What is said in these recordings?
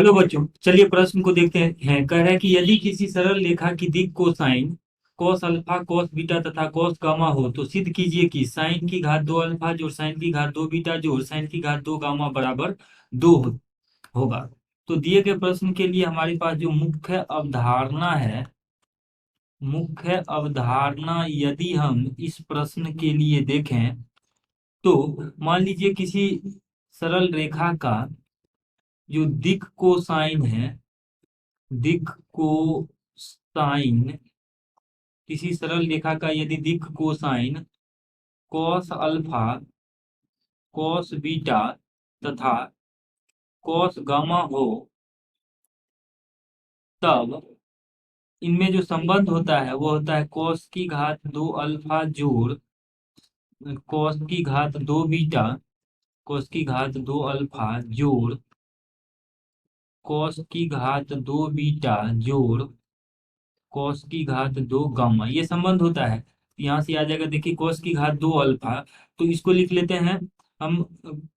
Hello बच्चों, चलिए प्रश्न को देखते हैं। कह रहा है कि यदि किसी सरल रेखा की दिक् cosine cos alpha cos beta तथा कॉस गामा हो तो सिद्ध कीजिए कि साइन की घात 2 अल्फा जोड़ साइन की घात 2 बीटा जोड़ साइन की घात 2 गामा बराबर 2 होगा। तो दिए गए प्रश्न के लिए हमारे पास जो मुख्य अवधारणा यदि हम इस प्रश्न के लिए देखें तो मान लीजिए किसी सरल रेखा का जो दिक् कोसाइन है, दिक् कोसाइन किसी सरल रेखा का यदि दिक् cosine cos alpha cos beta तथा कॉस गामा हो, तब इनमें जो संबंध होता है वो होता है कॉस की घात 2 अल्फा जोड़ कॉस की घात 2 बीटा, कॉस की घात 2 अल्फा जोड़ कॉस की घात 2 बीटा जोड़ कॉस की घात 2 गामा, ये संबंध होता है। यहाँ से आ जाएगा, देखिए कॉस की घात 2 अल्फा, तो इसको लिख लेते हैं हम।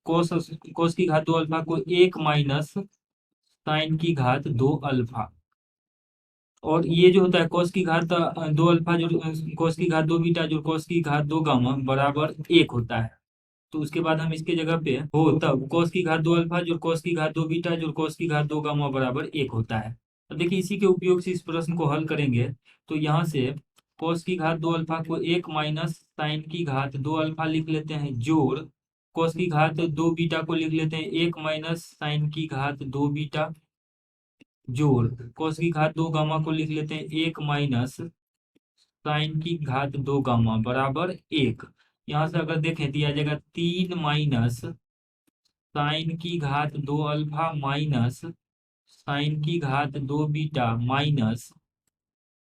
कॉस कॉस की घात 2 अल्फा को 1 - साइन की घात 2 अल्फा, और ये जो होता है कॉस की घात 2 अल्फा जो कॉस की घात 2 बीटा जो कॉस की घात 2 गामा बराबर 1 होता है। तो उसके बाद हम इसके जगह पे हो तब कॉस की घात 2 अल्फा जो कॉस की घात 2 बीटा जो कॉस की घात 2 गामा बराबर 1 होता है। अब देखिए इसी के उपयोग से इस प्रश्न को हल करेंगे। तो यहाँ से कॉस की घात 2 अल्फा को 1 - साइन की घात 2 अल्फा लिख लेते हैं, जोड़ कॉस की घात 2 बीटा को लिख लेते हैं 1 - साइन की घात 2 बीटा, जोड़ कॉस की घात 2 गामा को लिख लेते हैं 1 - साइन की घात 2 गामा बराबर 1। यहाँ से अगर देखें दिया जाएगा 3 - साइन की घात 2 अल्फा माइनस साइन की घात 2 बीटा माइनस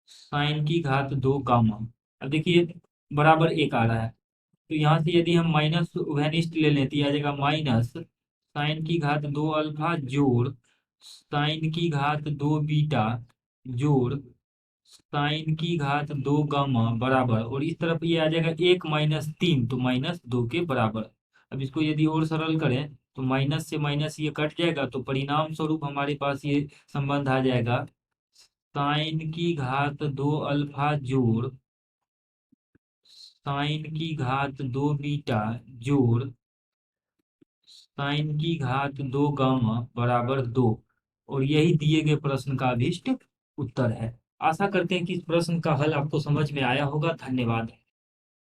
साइन की घात 2 गामा। अब देखिए बराबर 1 आ रहा है, तो यहाँ से यदि हम माइनस उभयनिष्ठ ले लें तो आ जाएगा माइनस साइन की घात 2 अल्फा जोड़ साइन की घात 2 बीटा जोड़ साइन की घात 2 गामा बराबर, और इस तरफ ये आ जाएगा 1 - 3 तो -2 के बराबर। अब इसको यदि और सरल करें तो माइनस से माइनस ये कट जाएगा, तो परिणाम स्वरूप हमारे पास ये संबंध आ जाएगा साइन की घात 2 अल्फा जोड़ साइन की घात 2 बीटा जोड़ साइन की घात 2 गामा बराबर 2। और यही दिए गए प्रश्न का अभीष्ट उत्तर है। आशा करते हैं कि इस प्रश्न का हल आपको समझ में आया होगा। धन्यवाद।